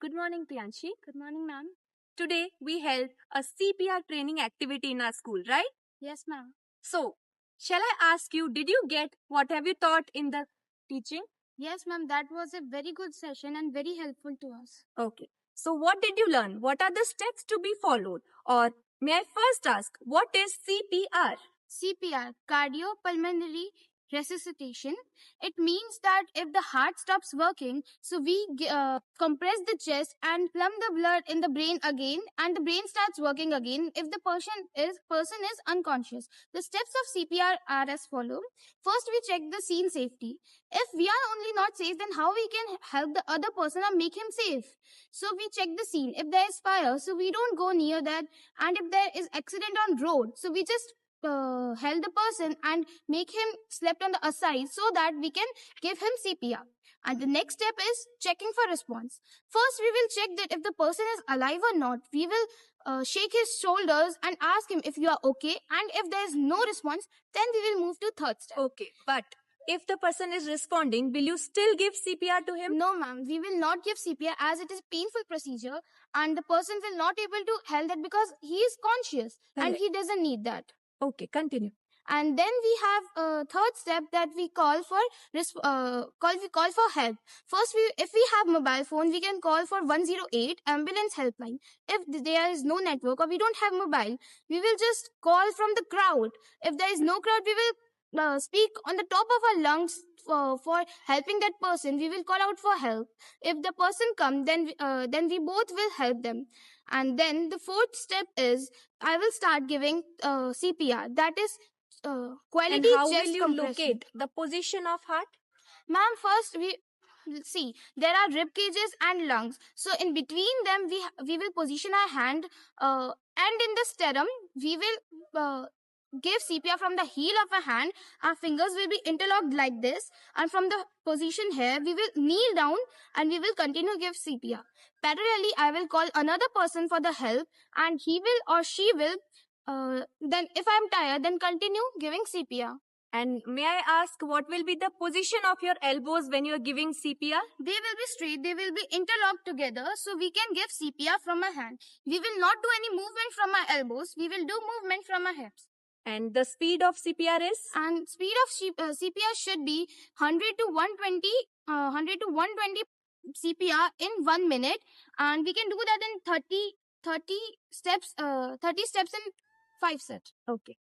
Good morning, Priyanshi. Good morning, ma'am. Today we held a CPR training activity in our school, right? Yes, ma'am. So, shall I ask you, did you get what have you taught in the teaching? Yes, ma'am. That was a very good session and very helpful to us. Okay. So, what did you learn? What are the steps to be followed? Or may I first ask, what is CPR? CPR, cardiopulmonary resuscitation. It means that if the heart stops working, so we compress the chest and plumb the blood in the brain again, and the brain starts working again. If the person is unconscious, the steps of CPR are as follow. First, we check the scene safety. If we are only not safe, then how we can help the other person or make him safe? So we check the scene. If there is fire, so we don't go near that, and if there is accident on road, so we just held the person and make him slept on the aside so that we can give him CPR. And the next step is checking for response. First, we will check that if the person is alive or not. We will shake his shoulders and ask him if you are okay. And if there is no response, then we will move to third step. Okay, but if the person is responding, will you still give CPR to him? No, ma'am. We will not give CPR as it is a painful procedure, and the person will not able to help that because he is conscious and Correct. he doesn't need that. Okay, continue. And then we have a third step that we call for call for help. First, if we have mobile phone, we can call for 108 ambulance helpline. If there is no network or we don't have mobile, we will just call from the crowd. If there is no crowd, we will speak on the top of our lungs for helping that person. We will call out for help. If the person come, then we both will help them. And then the fourth step is I will start giving CPR. That is quality And how chest will you compression. locate the position of heart? Ma'am, first we see there are rib cages and lungs. So in between them, we will position our hand, and in the sternum we will give CPR from the heel of our hand. Our fingers will be interlocked like this, and from the position here, we will kneel down and we will continue give CPR. Parallelly, I will call another person for the help, and he will or she will. Then, if I'm tired, then continue giving CPR. And may I ask, what will be the position of your elbows when you are giving CPR? They will be straight, they will be interlocked together, so we can give CPR from our hand. We will not do any movement from our elbows, we will do movement from our hips. And the speed of CPR is? And speed of CPR should be 100 to 120, 100 to 120 CPR in 1 minute, and we can do that in 30 steps in 5 sets. Okay.